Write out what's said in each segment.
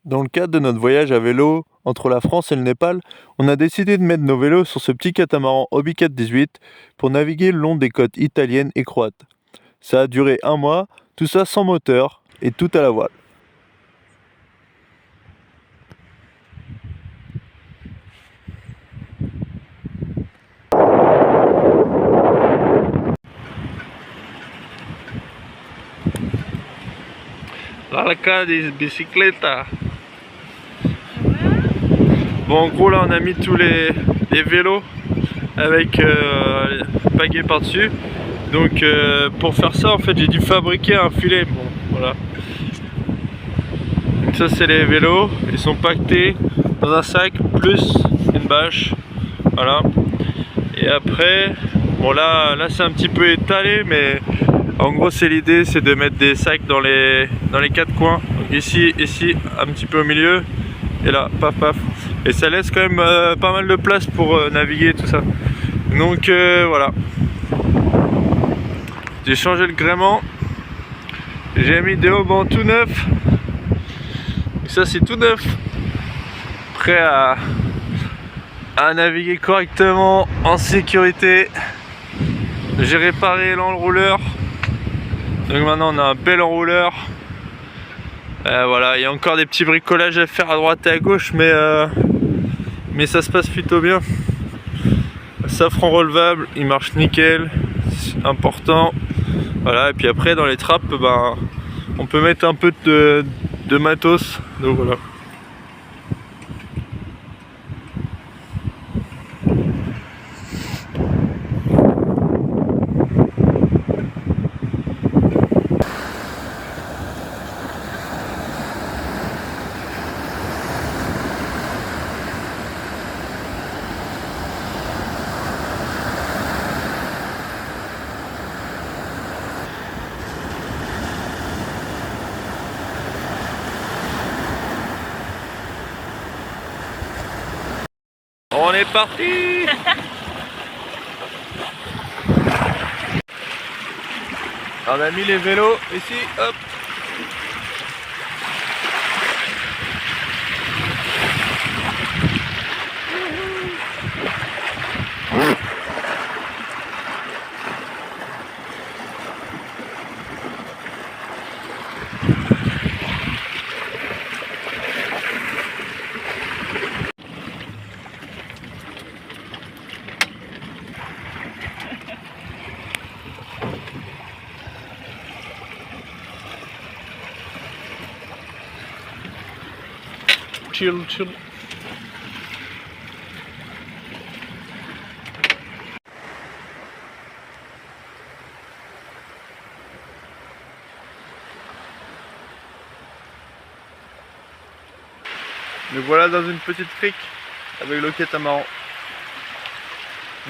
Dans le cadre de notre voyage à vélo entre la France et le Népal, on a décidé de mettre nos vélos sur ce petit catamaran Hobby 418 pour naviguer le long des côtes italiennes et croates. Ça a duré un mois, tout ça sans moteur et tout à la voile. L'arca de bicicleta. Bon, en gros, là, on a mis tous les vélos avec pagaie par-dessus. Donc, pour faire ça, en fait, j'ai dû fabriquer un filet. Bon, voilà. Donc ça, c'est les vélos. Ils sont pactés dans un sac plus une bâche. Voilà. Et après, bon là c'est un petit peu étalé, mais en gros, c'est l'idée, c'est de mettre des sacs dans les quatre coins. Donc ici, un petit peu au milieu. Et là, paf paf. Et ça laisse quand même pas mal de place pour naviguer tout ça. Donc voilà. J'ai changé le gréement. J'ai mis des haubans tout neufs. Donc ça c'est tout neuf. Prêt à naviguer correctement, en sécurité. J'ai réparé l'enrouleur. Donc maintenant on a un bel enrouleur. Voilà, il y a encore des petits bricolages à faire à droite et à gauche, mais ça se passe plutôt bien. Safran relevable, il marche nickel, c'est important. Voilà, et puis après dans les trappes, ben, on peut mettre un peu de matos. Donc voilà. On est parti. On a mis les vélos ici, hop. Chill, chill. Nous voilà dans une petite crique avec le catamaran.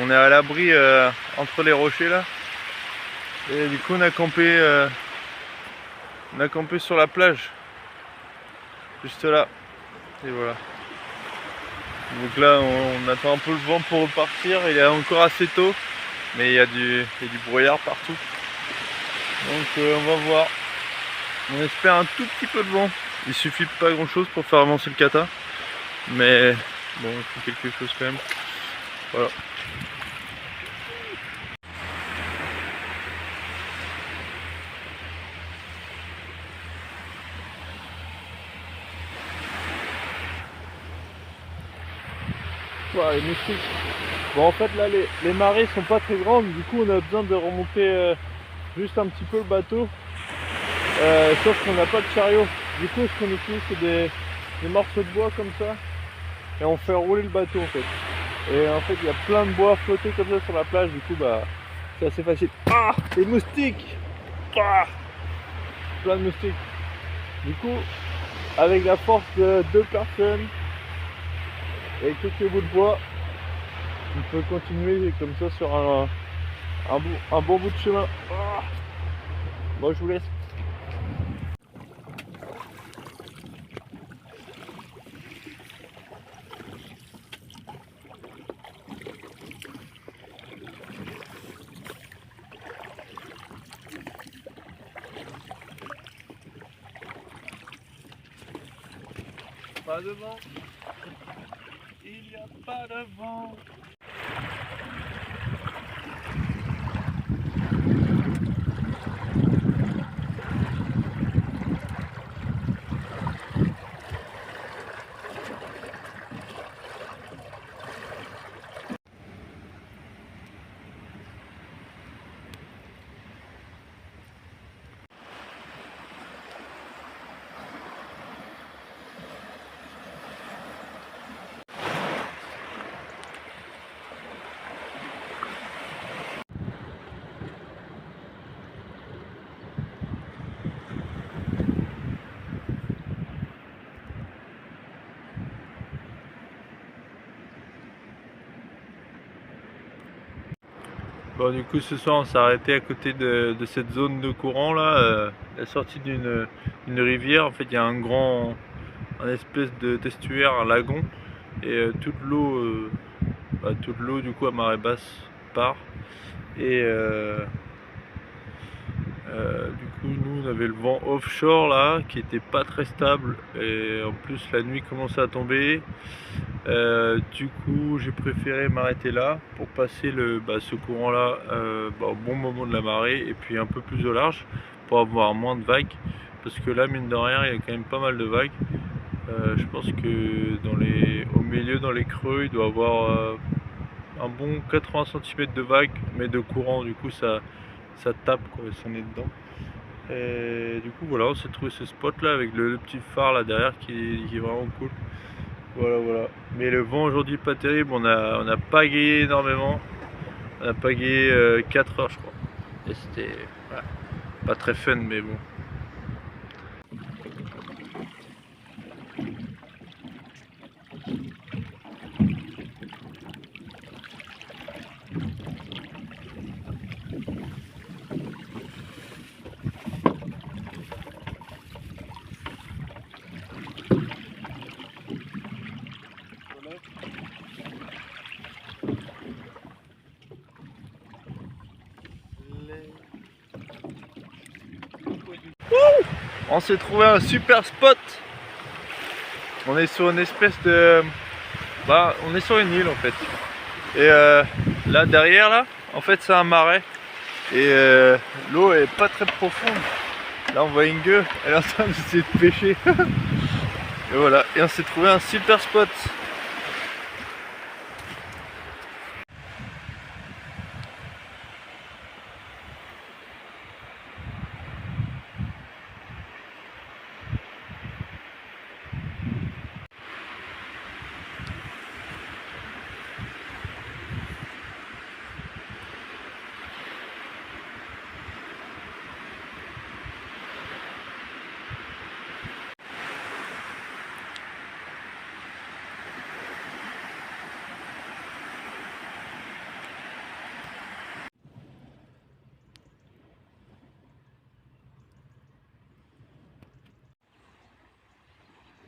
On est à l'abri entre les rochers là. Et du coup on a campé sur la plage. Juste là. Et voilà. Donc là on attend un peu le vent pour repartir. Il est encore assez tôt, mais il y a du brouillard partout. Donc on va voir. On espère un tout petit peu de vent. Il suffit de pas grand chose pour faire avancer le kata. Mais bon, il faut quelque chose quand même. Voilà. Voilà, les moustiques. Bon, en fait là les marées sont pas très grandes, du coup on a besoin de remonter juste un petit peu le bateau. Sauf qu'on n'a pas de chariot. Du coup ce qu'on utilise c'est des morceaux de bois comme ça. Et on fait rouler le bateau en fait. Et en fait il y a plein de bois flottés comme ça sur la plage, du coup bah c'est assez facile. Ah, les moustiques. Ah, plein de moustiques. Du coup avec la force de 2 personnes et quelques bouts de bois, on peut continuer comme ça sur un bon bout de chemin. Ah, bon, je vous laisse. Pas de vent. Il n'y a pas de vent. Bon, du coup, ce soir, on s'est arrêté à côté de cette zone de courant là, la sortie d'une rivière. En fait, il y a un espèce d'estuaire, un lagon, et toute l'eau du coup à marée basse part. Et du coup, nous, on avait le vent offshore là, qui était pas très stable, et en plus la nuit commençait à tomber. Du coup, j'ai préféré m'arrêter là pour passer ce courant là au bon moment de la marée et puis un peu plus au large pour avoir moins de vagues, parce que là, mine de rien, il y a quand même pas mal de vagues. Je pense que au milieu, dans les creux, il doit y avoir un bon 80 cm de vagues, mais de courant. Du coup, ça tape quoi, si on est dedans. Et du coup, voilà, on s'est trouvé ce spot là avec le petit phare là derrière qui est vraiment cool. Voilà. Mais le vent aujourd'hui pas terrible, on a pagayé énormément. On a pagayé 4 heures je crois. Et c'était pas très fun, mais bon. On s'est trouvé un super spot. On est sur une espèce de... on est sur une île en fait. Et là derrière là, en fait c'est un marais. Et l'eau est pas très profonde. Là on voit Inge, elle est en train d'essayer de pêcher. Et voilà, et on s'est trouvé un super spot.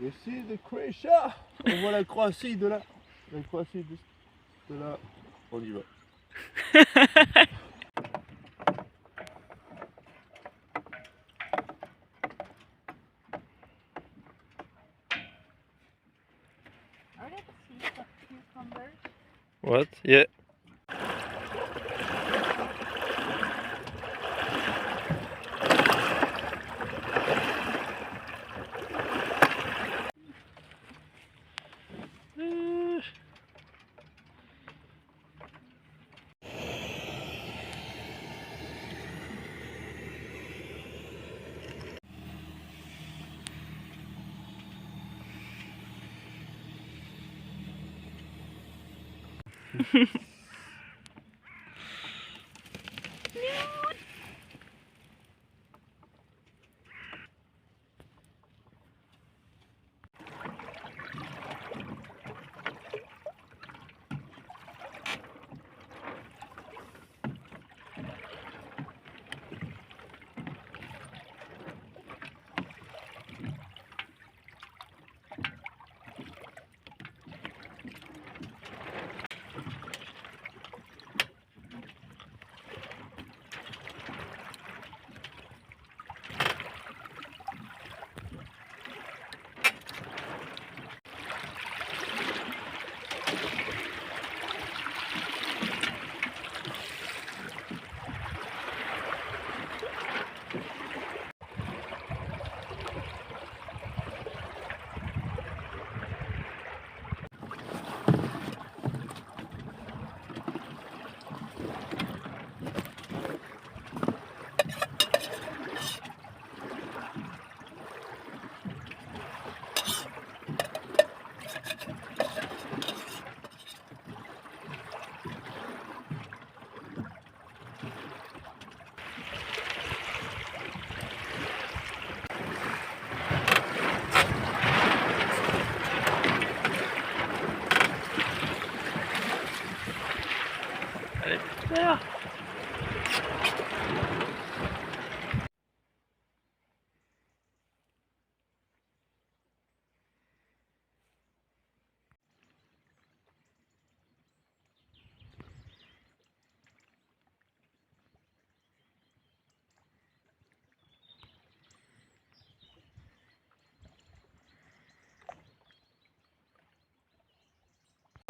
Ici de Croatia. On voit la Croatie de là. La Croatie de là. On y va. What? Yeah.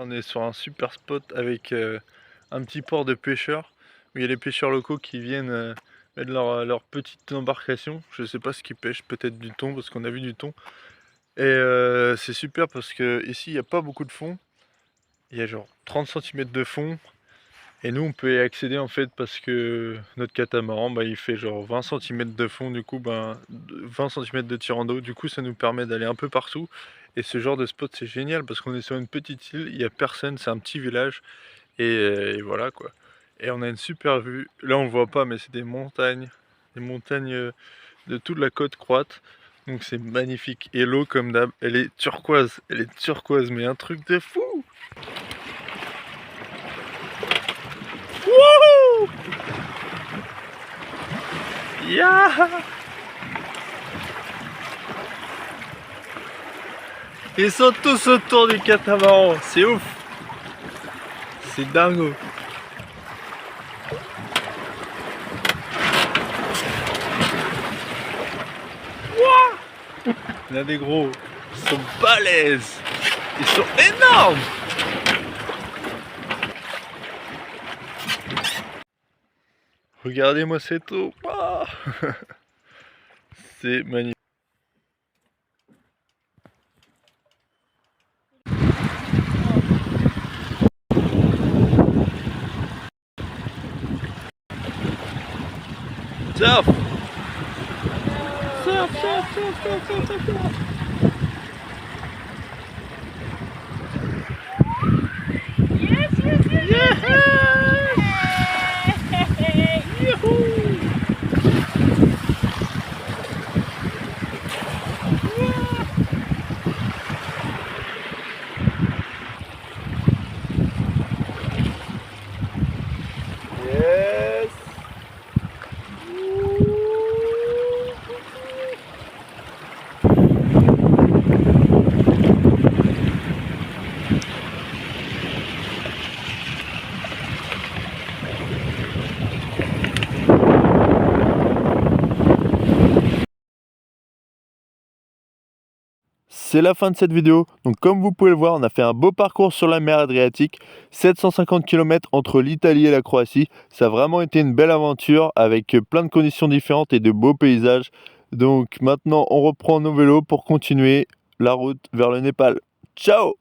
On est sur un super spot avec un petit port de pêcheurs, où il y a les pêcheurs locaux qui viennent mettre leur petite embarcation. Je sais pas ce qu'ils pêchent, peut-être du thon, parce qu'on a vu du thon. Et c'est super parce que ici il n'y a pas beaucoup de fond. Il y a genre 30 cm de fond. Et nous on peut y accéder en fait parce que notre catamaran il fait genre 20 cm de fond, du coup 20 cm de tirant d'eau, du coup ça nous permet d'aller un peu partout. Et ce genre de spot c'est génial parce qu'on est sur une petite île, il n'y a personne, c'est un petit village et voilà quoi. Et on a une super vue, là on le voit pas mais c'est des montagnes de toute la côte croate. Donc c'est magnifique. Et l'eau comme d'hab, elle est turquoise, mais un truc de fou. Wouhou! Yeah! Ils sont tous autour du catamaran, c'est ouf! C'est dingo! Wouah! Il y en a des gros, ils sont balèzes! Ils sont énormes! Regardez-moi cette eau! Ah. C'est magnifique! Surf! Surf, surf, surf, surf, surf, surf, surf. Yes, yes, yes, Yes! yes. Youhou! Yes! C'est la fin de cette vidéo. Donc comme vous pouvez le voir, on a fait un beau parcours sur la mer Adriatique, 750 km entre l'Italie et la Croatie. Ça a vraiment été une belle aventure avec plein de conditions différentes et de beaux paysages. Donc maintenant, on reprend nos vélos pour continuer la route vers le Népal. Ciao!